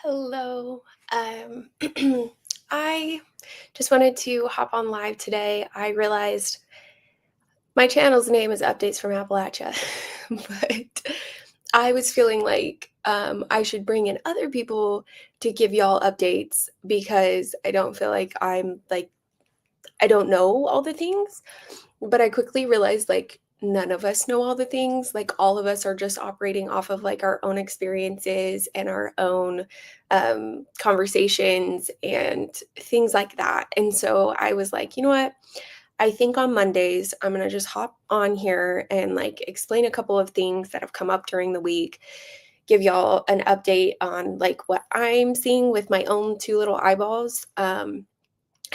Hello. Um, I just wanted to hop on live today. I realized my channel's name is Updates from Appalachia, but I was feeling like I should bring in other people to give y'all updates because I don't feel like I don't know all the things. But I quickly realized, like, none of us know all the things. Like, all of us are just operating off of, like, our own experiences and our own, conversations and things like that. And so I was like, "You know what? I think on Mondays, I'm gonna just hop on here and, like, explain a couple of things that have come up during the week, give y'all an update on, like, what I'm seeing with my own 2 little eyeballs." And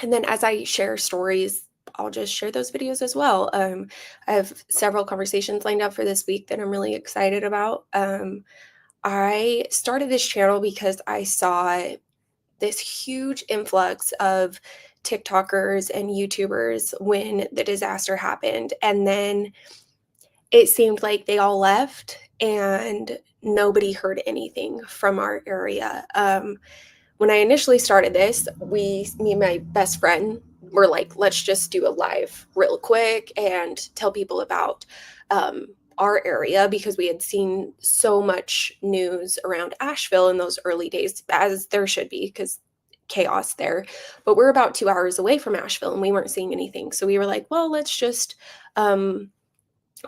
then as I share stories, I'll just share those videos as well. I have several conversations lined up for this week that I'm really excited about. I started this channel because I saw this huge influx of TikTokers and YouTubers when the disaster happened. And then it seemed like they all left and nobody heard anything from our area. When I initially started this, me and my best friend were like, let's just do a live real quick and tell people about our area because we had seen so much news around Asheville in those early days, as there should be, because chaos there. But we're about 2 hours away from Asheville and we weren't seeing anything. So we were like, well, let's just um,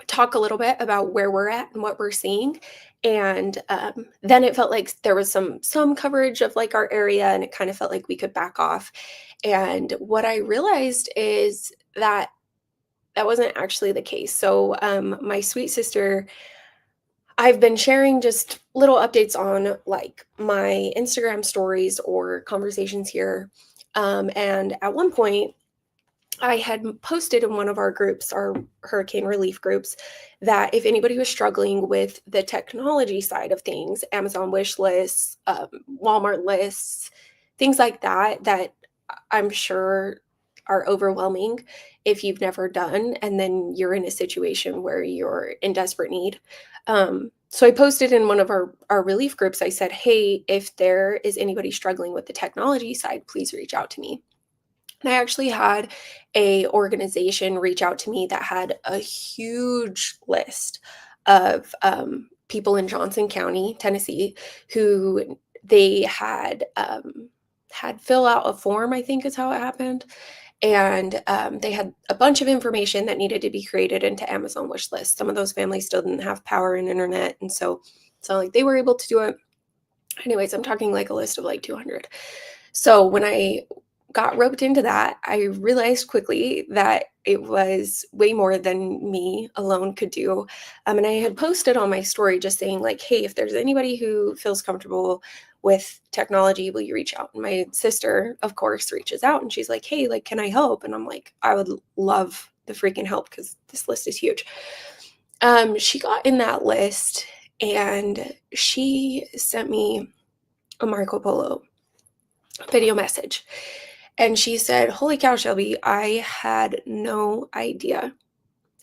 talk a little bit about where we're at and what we're seeing. And then it felt like there was some coverage of like our area, and it kind of felt like we could back off. And what I realized is that that wasn't actually the case. So my sweet sister, I've been sharing just little updates on like my Instagram stories or conversations here. And at one point, I had posted in one of our groups, our hurricane relief groups, that if anybody was struggling with the technology side of things, Amazon wish lists, Walmart lists, things like that, that I'm sure are overwhelming if you've never done, and then you're in a situation where you're in desperate need. So I posted in one of our relief groups, I said, hey, if there is anybody struggling with the technology side, please reach out to me. And I actually had a organization reach out to me that had a huge list of people in Johnson County, Tennessee, who they had fill out a form. I think is how it happened, and they had a bunch of information that needed to be created into Amazon wish list. Some of those families still didn't have power and internet, and so like they were able to do it. Anyways, I'm talking like a list of like 200. So when I got roped into that, I realized quickly that it was way more than me alone could do. And I had posted on my story just saying, like, hey, if there's anybody who feels comfortable with technology, will you reach out? And my sister, of course, reaches out and she's like, hey, like, can I help? And I'm like, I would love the freaking help because this list is huge. She got in that list and she sent me a Marco Polo video message. And she said, holy cow, Shelby, I had no idea.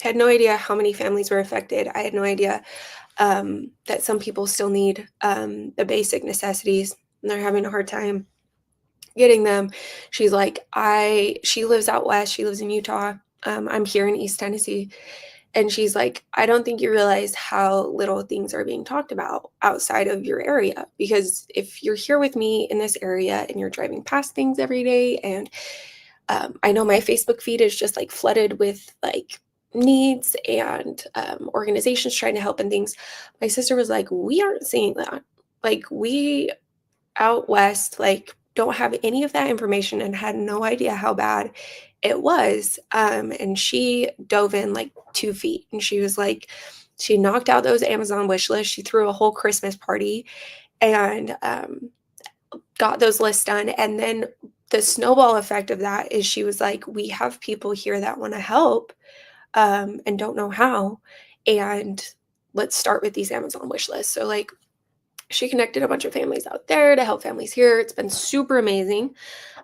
Had no idea how many families were affected. I had no idea that some people still need the basic necessities and they're having a hard time getting them. She's like, she lives out west. She lives in Utah. I'm here in East Tennessee. And she's like, I don't think you realize how little things are being talked about outside of your area. Because if you're here with me in this area and you're driving past things every day, and I know my Facebook feed is just like flooded with like needs and organizations trying to help and things. My sister was like, we aren't seeing that. Like, we out west, like, don't have any of that information and had no idea how bad it was. And she dove in like 2 feet and she was like, she knocked out those Amazon wish lists. She threw a whole Christmas party and got those lists done. And then the snowball effect of that is she was like, we have people here that want to help and don't know how. And let's start with these Amazon wish lists. So like she connected a bunch of families out there to help families here. It's been super amazing.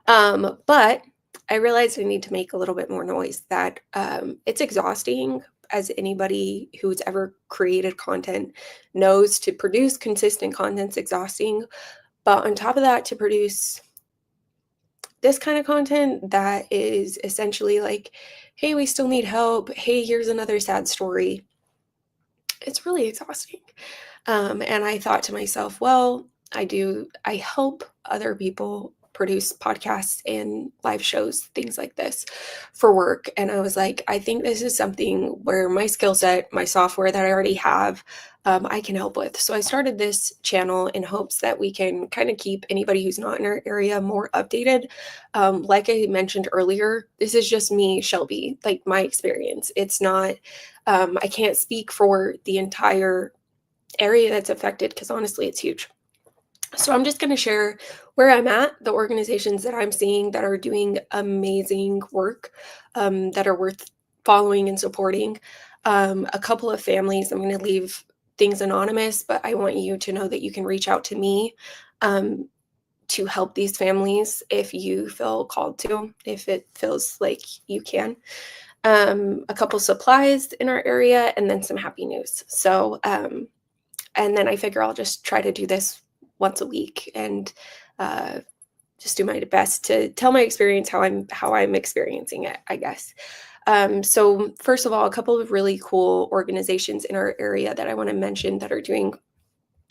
But I realized I need to make a little bit more noise, that it's exhausting, as anybody who's ever created content knows. To produce consistent content's exhausting, But on top of that, to produce this kind of content that is essentially like, hey, we still need help. Hey, here's another sad story. It's really exhausting. And I thought to myself, well, I help other people produce podcasts and live shows, things like this for work. And I was like, I think this is something where my skill set, my software that I already have, I can help with. So I started this channel in hopes that we can kind of keep anybody who's not in our area more updated. Like I mentioned earlier, this is just me, Shelby, like my experience. It's not, I can't speak for the entire area that's affected because honestly, it's huge. So I'm just going to share where I'm at, the organizations that I'm seeing that are doing amazing work, that are worth following and supporting. A couple of families, I'm going to leave things anonymous, but I want you to know that you can reach out to me to help these families if you feel called to, if it feels like you can. A couple supplies in our area, and then some happy news. So, and then I figure I'll just try to do this once a week and just do my best to tell my experience, how I'm experiencing it, I guess. So first of all, a couple of really cool organizations in our area that I want to mention that are doing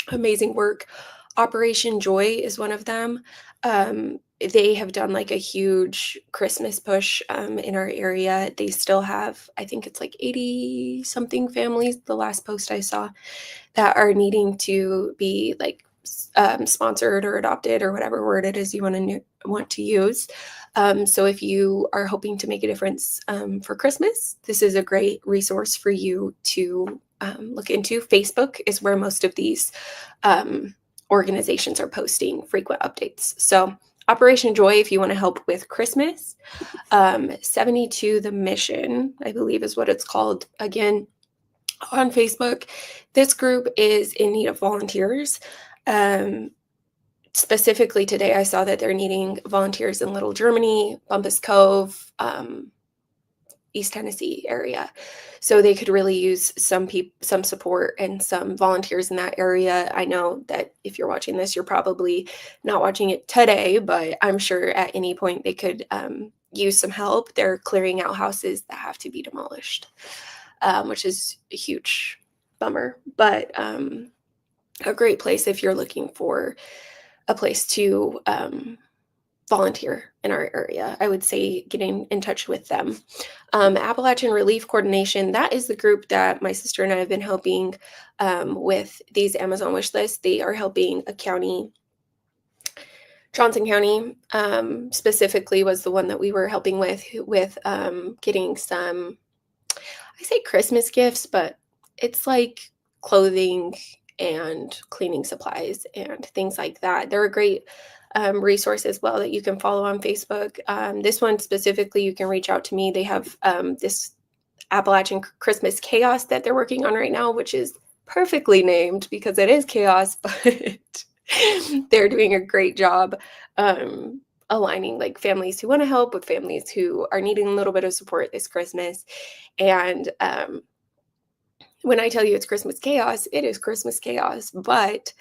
amazing work. Operation Joy is one of them. They have done like a huge Christmas push in our area. They still have, I think it's like 80 something families, the last post I saw, that are needing to be like sponsored or adopted or whatever word it is you want to use. So if you are hoping to make a difference for Christmas, this is a great resource for you to look into. Facebook is where most of these organizations are posting frequent updates. So Operation Joy, if you want to help with Christmas. 72 The Mission, I believe is what it's called. Again, on Facebook. This group is in need of volunteers. Specifically today, I saw that they're needing volunteers in Little Germany, Bumpus Cove, East Tennessee area. So they could really use some support and some volunteers in that area. I know that if you're watching this, you're probably not watching it today, but I'm sure at any point they could use some help. They're clearing out houses that have to be demolished, which is a huge bummer, but a great place if you're looking for a place to volunteer in our area. I would say getting in touch with them. Appalachian Relief Coordination, that is the group that my sister and I have been helping with these Amazon wish lists. They are helping a county, Johnson County specifically was the one that we were helping with getting some, I say Christmas gifts, but it's like clothing and cleaning supplies and things like that. They're a great resource as well that you can follow on Facebook. This one specifically, you can reach out to me. They have this Appalachian Christmas Chaos that they're working on right now, which is perfectly named because it is chaos, but they're doing a great job aligning like families who want to help with families who are needing a little bit of support this Christmas. And when I tell you it's Christmas chaos, it is Christmas chaos. But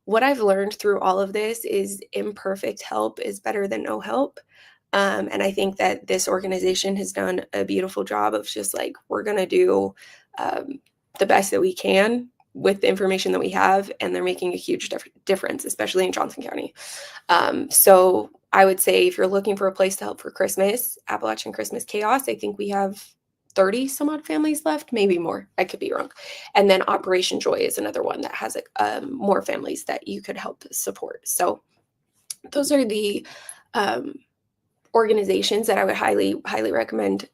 what I've learned through all of this is imperfect help is better than no help. And I think that this organization has done a beautiful job of just like, we're going to do the best that we can with the information that we have. And they're making a huge difference, especially in Johnson County. So I would say if you're looking for a place to help for Christmas, Appalachian Christmas Chaos, I think we have 30 some odd families left, maybe more. I could be wrong. And then Operation Joy is another one that has more families that you could help support. So those are the organizations that I would highly recommend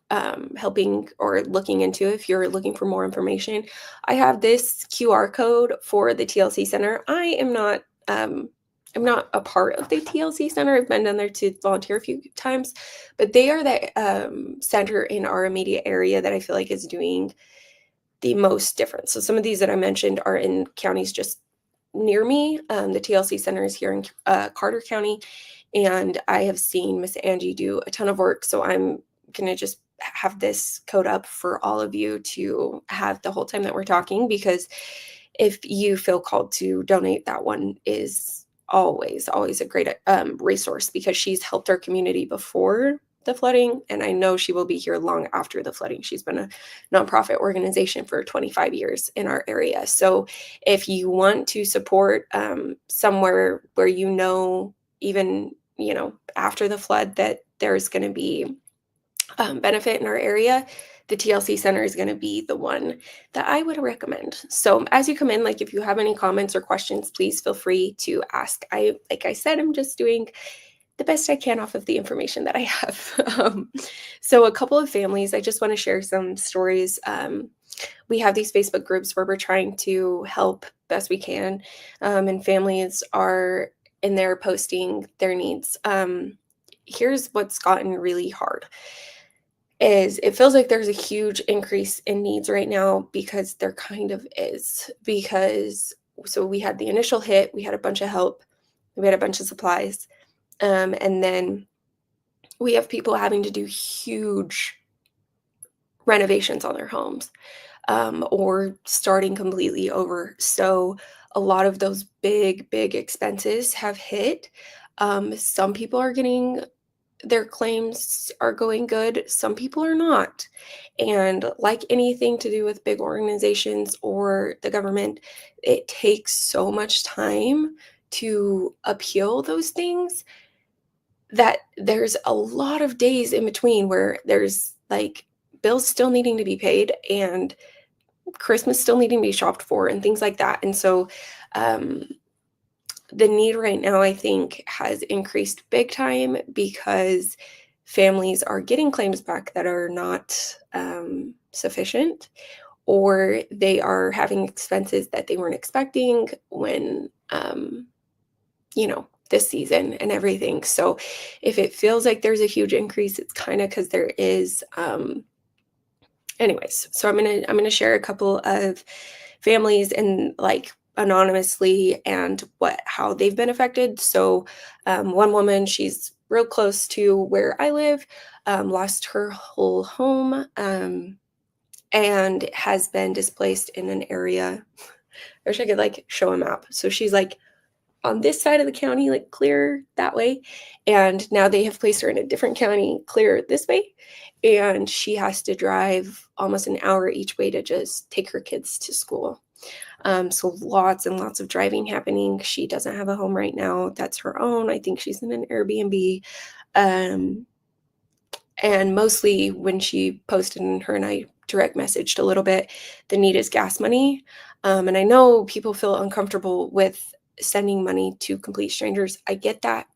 helping or looking into if you're looking for more information. I have this QR code for the TLC Center. I'm not a part of the TLC Center. I've been down there to volunteer a few times, but they are the center in our immediate area that I feel like is doing the most difference. So some of these that I mentioned are in counties just near me. The TLC Center is here in Carter County, and I have seen Miss Angie do a ton of work. So I'm going to just have this code up for all of you to have the whole time that we're talking, because if you feel called to donate, that one is always a great resource because she's helped our community before the flooding, and I know she will be here long after the flooding. She's been a nonprofit organization for 25 years in our area. So if you want to support somewhere where even after the flood that there's going to be benefit in our area, the TLC Center is going to be the one that I would recommend. So as you come in, like if you have any comments or questions, please feel free to ask. Like I said, I'm just doing the best I can off of the information that I have. So a couple of families, I just want to share some stories. We have these Facebook groups where we're trying to help best we can, and families are in there posting their needs. Here's what's gotten really hard is it feels like there's a huge increase in needs right now because there kind of is. Because so we had the initial hit, we had a bunch of help, we had a bunch of supplies, and then we have people having to do huge renovations on their homes, or starting completely over. So a lot of those big expenses have hit. Some people are getting their claims are going good, some people are not. And like anything to do with big organizations or the government, it takes so much time to appeal those things that there's a lot of days in between where there's like bills still needing to be paid and Christmas still needing to be shopped for and things like that. And so um, the need right now, I think, has increased big time because families are getting claims back that are not sufficient, or they are having expenses that they weren't expecting when, this season and everything. So if it feels like there's a huge increase, it's kind of because there is. Anyways, so I'm gonna share a couple of families and like anonymously and how they've been affected. So one woman, she's real close to where I live, lost her whole home, and has been displaced in an area. I wish I could like show a map. So she's like on this side of the county, like clear that way. And now they have placed her in a different county, clear this way. And she has to drive almost an hour each way to just take her kids to school. So lots and lots of driving happening. She doesn't have a home right now that's her own. I think she's in an Airbnb. And mostly when she posted, and her and I direct messaged a little bit, the need is gas money. And I know people feel uncomfortable with sending money to complete strangers. I get that.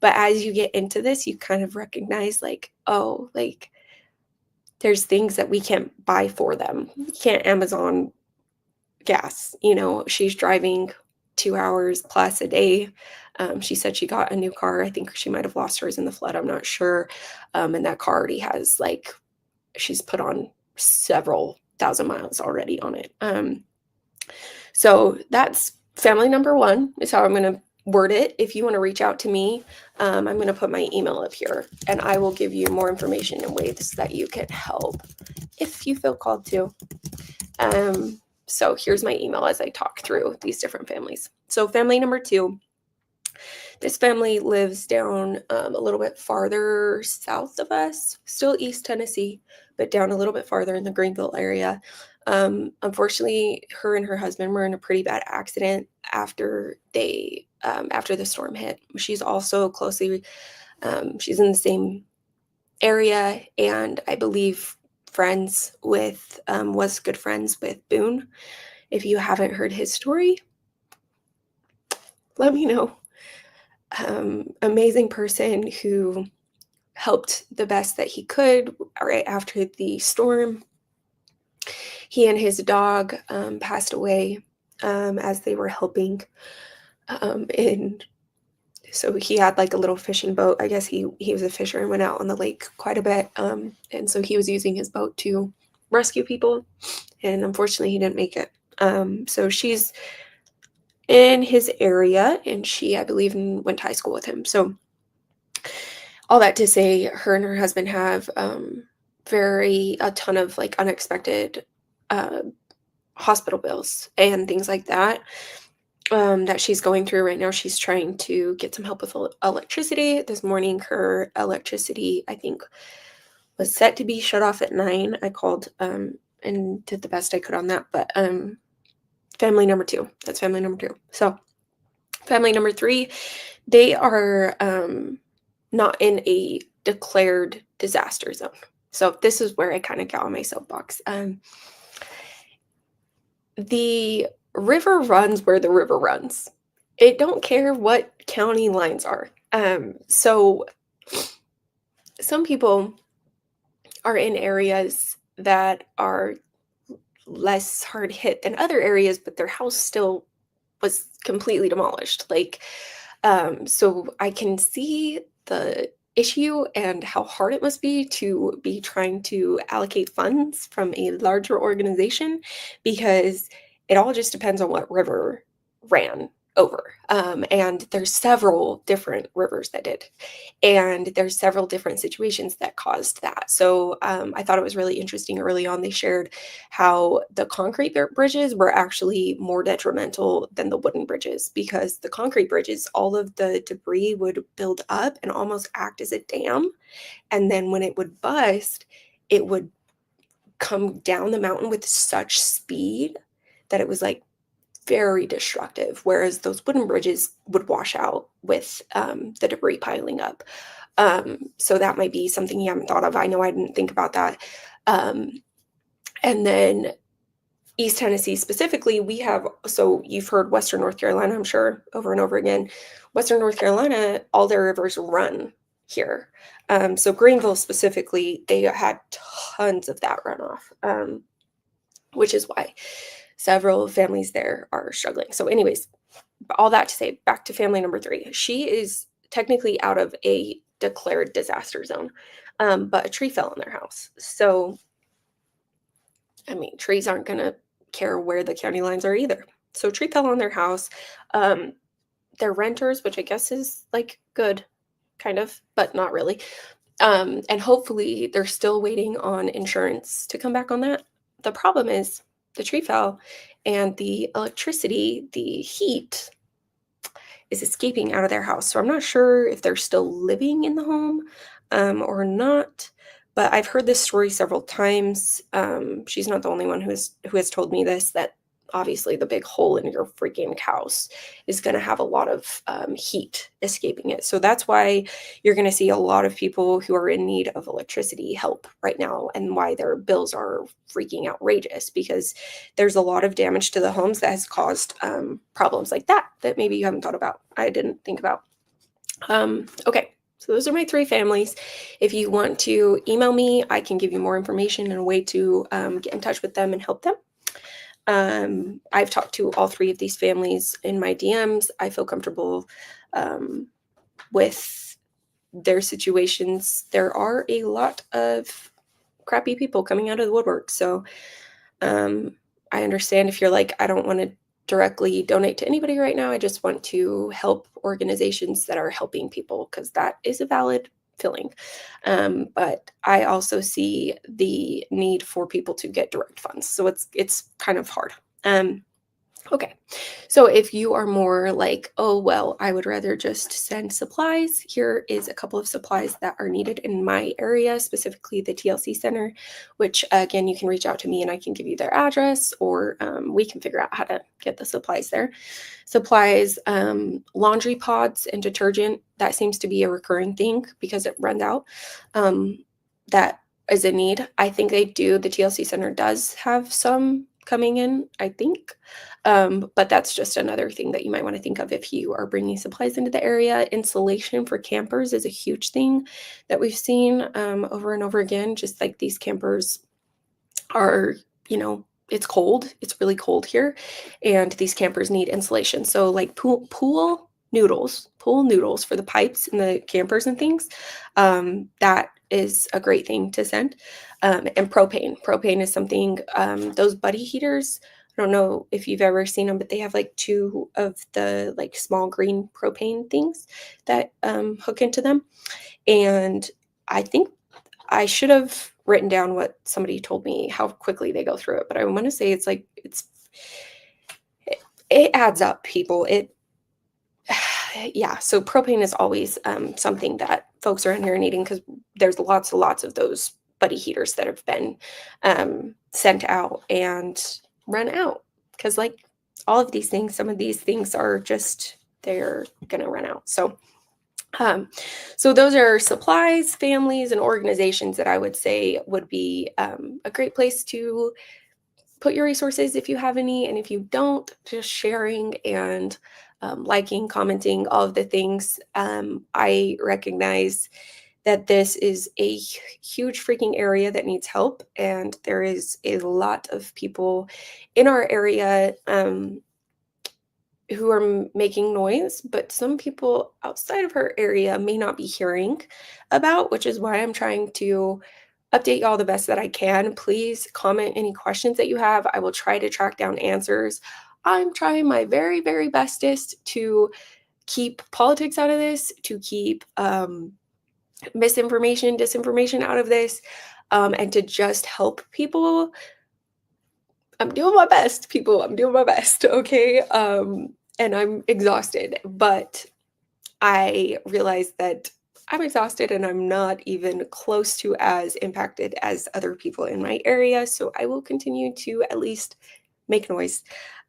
But as you get into this, you kind of recognize like, oh, like there's things that we can't buy for them. We can't Amazon gas. She's driving 2 hours plus a day. She said she got a new car. I think she might have lost hers in the flood. I'm not sure. And that car already has she's put on several thousand miles already on it. So that's family number one is how I'm going to word it. If you want to reach out to me, I'm going to put my email up here and I will give you more information and ways that you can help if you feel called to. So here's my email as I talk through these different families. So family number two, this family lives down a little bit farther south of us, still East Tennessee, but down a little bit farther in the Greenville area. Unfortunately, her and her husband were in a pretty bad accident after the storm hit. She's also she's in the same area, and I believe was good friends with Boone. If you haven't heard his story, let me know. Amazing person who helped the best that he could right after the storm. He and his dog passed away as they were helping. And so he had like a little fishing boat. I guess he was a fisher and went out on the lake quite a bit. And so he was using his boat to rescue people. And unfortunately, he didn't make it. So she's in his area, and she, I believe, went to high school with him. So all that to say, her and her husband have a ton of like unexpected hospital bills and things like that. that she's going through right now. She's trying to get some help with electricity. This morning, her electricity, I think, was set to be shut off at 9. I called and did the best I could on that. But family number 2, that's family number 2. So family number 3, they are not in a declared disaster zone. So this is where I kind of got on my soapbox. The river runs where the river runs. It don't care what county lines are. So some people are in areas that are less hard hit than other areas, but their house still was completely demolished. Like, so I can see the issue and how hard it must be to be trying to allocate funds from a larger organization, because it all just depends on what river ran over. And there's several different rivers that did. And there's several different situations that caused that. So I thought it was really interesting early on. They shared how the concrete bridges were actually more detrimental than the wooden bridges, because the concrete bridges, all of the debris would build up and almost act as a dam. And then when it would bust, it would come down the mountain with such speed that it was like very destructive, whereas those wooden bridges would wash out with the debris piling up. So that might be something you haven't thought of. I know I didn't think about that. And then East Tennessee specifically, we have, so you've heard Western North Carolina, I'm sure, over and over again. Western North Carolina, all their rivers run here. So Greenville specifically, they had tons of that runoff, which is why several families there are struggling. So anyways, all that to say, back to family number 3. She is technically out of a declared disaster zone, but a tree fell on their house. So, I mean, trees aren't going to care where the county lines are either. So tree fell on their house. They're renters, which I guess is like good, kind of, but not really. And hopefully they're still waiting on insurance to come back on that. The problem is the tree fell and the electricity, the heat is escaping out of their house. So I'm not sure if they're still living in the home or not. But I've heard this story several times. She's not the only one who has told me this, that obviously the big hole in your freaking house is going to have a lot of heat escaping it. So that's why you're going to see a lot of people who are in need of electricity help right now, and why their bills are freaking outrageous, because there's a lot of damage to the homes that has caused problems like that maybe you haven't thought about. I didn't think about. Okay. So those are my 3 families. If you want to email me, I can give you more information and a way to get in touch with them and help them. I've talked to all 3 of these families in my DMs. I feel comfortable with their situations. There are a lot of crappy people coming out of the woodwork. So I understand if you're like, I don't want to directly donate to anybody right now. I just want to help organizations that are helping people, because that is a valid feeling. But I also see the need for people to get direct funds. So it's kind of hard. Okay. So if you are more like, oh, well, I would rather just send supplies, here is a couple of supplies that are needed in my area, specifically the TLC Center, which again, you can reach out to me and I can give you their address, or we can figure out how to get the supplies there. Supplies, laundry pods and detergent, that seems to be a recurring thing because it runs out. That is a need. I think they do. The TLC Center does have some coming in, I think. But that's just another thing that you might want to think of if you are bringing supplies into the area. Insulation for campers is a huge thing that we've seen over and over again. Just like these campers are, it's cold. It's really cold here. And these campers need insulation. So like pool noodles for the pipes and the campers and things. That is a great thing to send. And propane. Propane is something, those buddy heaters, I don't know if you've ever seen them, but they have like 2 of the like small green propane things that hook into them. And I think I should have written down what somebody told me, how quickly they go through it, but I want to say it's it adds up, people. Yeah, so propane is always something that folks around here are needing because there's lots and lots of those buddy heaters that have been sent out and run out. Because, like all of these things, some of these things are just, they're going to run out. Um, so those are supplies, families, and organizations that I would say would be a great place to put your resources if you have any, and if you don't, just sharing and liking, commenting, all of the things. I recognize that this is a huge freaking area that needs help, and there is a lot of people in our area who are making noise, but some people outside of her area may not be hearing about, which is why I'm trying to update y'all the best that I can. Please comment any questions that you have. I will try to track down answers. I'm trying my very, very bestest to keep politics out of this, to keep misinformation, disinformation out of this, and to just help people. I'm doing my best, people. I'm doing my best, okay? And I'm exhausted, but I realize that I'm exhausted and I'm not even close to as impacted as other people in my area. So I will continue to at least make noise.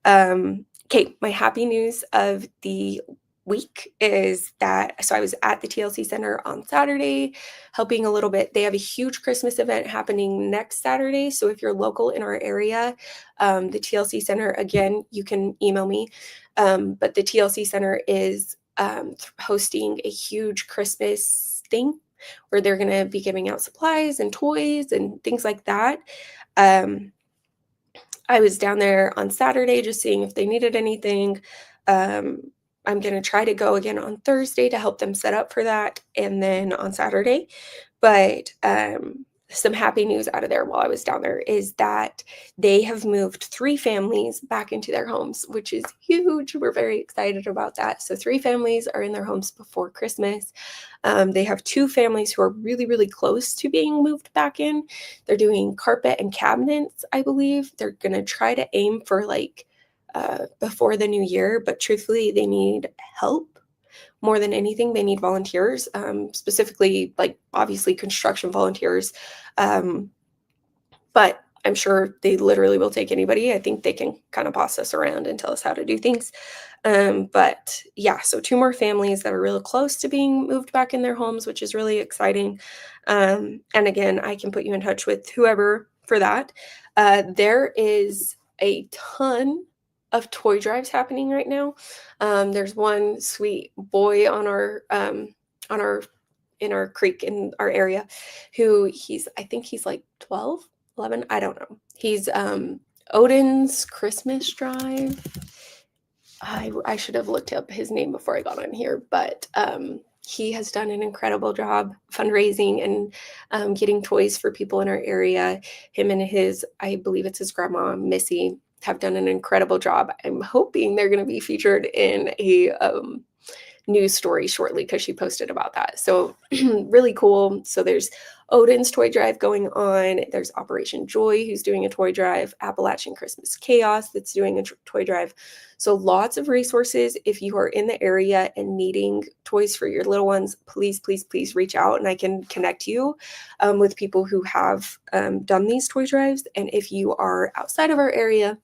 Okay, my happy news of the week is that I was at the TLC Center on Saturday helping a little bit. They have a huge Christmas event happening next Saturday. So if you're local in our area, the TLC Center, again, you can email me. But the TLC Center is hosting a huge Christmas thing where they're going to be giving out supplies and toys and things like that. I was down there on Saturday just seeing if they needed anything. I'm going to try to go again on Thursday to help them set up for that, and then on Saturday. But some happy news out of there while I was down there is that they have moved 3 families back into their homes, which is huge. We're very excited about that. So 3 families are in their homes before Christmas. They have 2 families who are really, really close to being moved back in. They're doing carpet and cabinets, I believe. They're going to try to aim for before the new year, but truthfully, they need help. More than anything, they need volunteers, specifically, obviously construction volunteers. But I'm sure they literally will take anybody. I think they can kind of boss us around and tell us how to do things. But yeah, so 2 more families that are really close to being moved back in their homes, which is really exciting. And again, I can put you in touch with whoever for that. There is a ton of toy drives happening right now. There's one sweet boy on our in our creek in our area who I think he's like 12, 11, I don't know. He's Odin's Christmas Drive. I should have looked up his name before I got on here, but he has done an incredible job fundraising and getting toys for people in our area. Him and I believe it's his grandma, Missy, have done an incredible job. I'm hoping they're going to be featured in a news story shortly because she posted about that. So really cool. So there's Odin's toy drive going on. There's Operation Joy, who's doing a toy drive. Appalachian Christmas Chaos, that's doing a toy drive. So lots of resources. If you are in the area and needing toys for your little ones, please, please, please reach out and I can connect you with people who have done these toy drives. And if you are outside of our area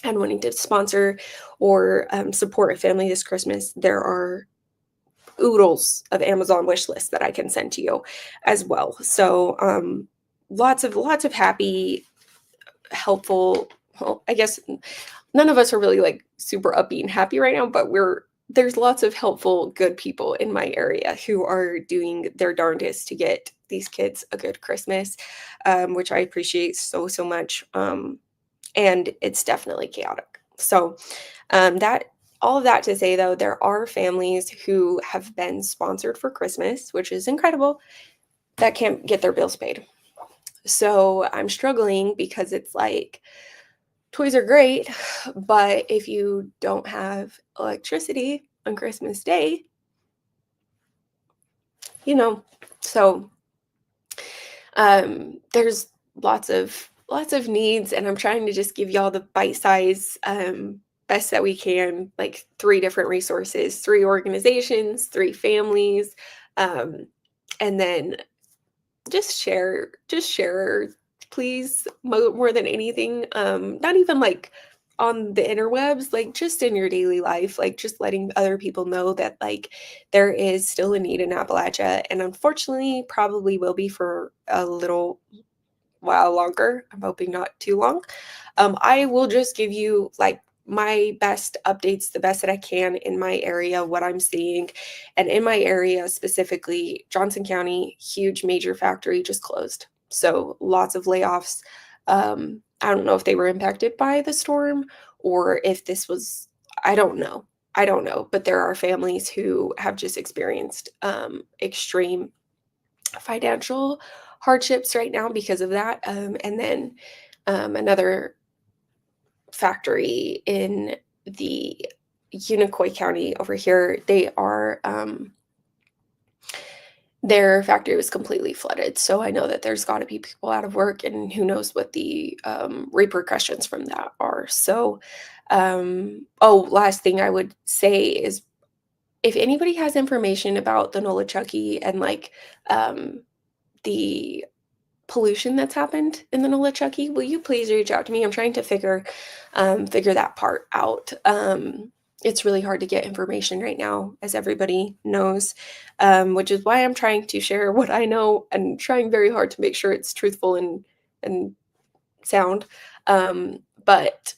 and wanting to sponsor or support a family this Christmas, there are oodles of Amazon wish lists that I can send to you as well. So lots of happy, helpful. Well, I guess none of us are really super upbeat and happy right now, but there's lots of helpful, good people in my area who are doing their darndest to get these kids a good Christmas, which I appreciate so much. And it's definitely chaotic. So all of that to say, though, there are families who have been sponsored for Christmas, which is incredible, that can't get their bills paid. So I'm struggling because it's toys are great, but if you don't have electricity on Christmas Day, so there's lots of needs, and I'm trying to just give y'all the bite size best that we can, like 3 different resources, 3 organizations, 3 families, um, and then just share, please, more than anything, not even, like, on the interwebs, like, just in your daily life, like, just letting other people know that, like, there is still a need in Appalachia, and unfortunately, probably will be for a little while longer. I'm hoping not too long. I will just give you like my best updates, the best that I can in my area, what I'm seeing. And in my area specifically, Johnson County, huge major factory just closed. So lots of layoffs. I don't know if they were impacted by the storm or if this was, I don't know. I don't know. But there are families who have just experienced extreme financial hardships right now because of that. And then another factory in the Unicoi County over here, their factory was completely flooded. So I know that there's got to be people out of work, and who knows what the repercussions from that are. So, oh, last thing I would say is if anybody has information about the Nolichucky and like the pollution that's happened in the Nolichucky, will you please reach out to me? I'm trying to figure that part out. It's really hard to get information right now, as everybody knows, which is why I'm trying to share what I know and trying very hard to make sure it's truthful and sound. But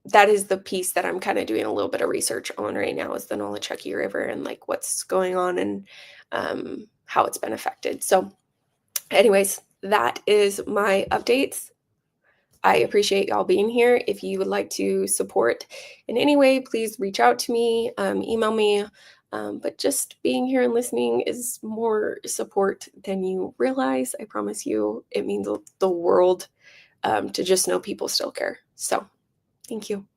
that is the piece that I'm kind of doing a little bit of research on right now is the Nolichucky River and like what's going on and how it's been affected. So anyways, that is my updates. I appreciate y'all being here. If you would like to support in any way, please reach out to me, email me. But just being here and listening is more support than you realize. I promise you, it means the world to just know people still care. So, thank you.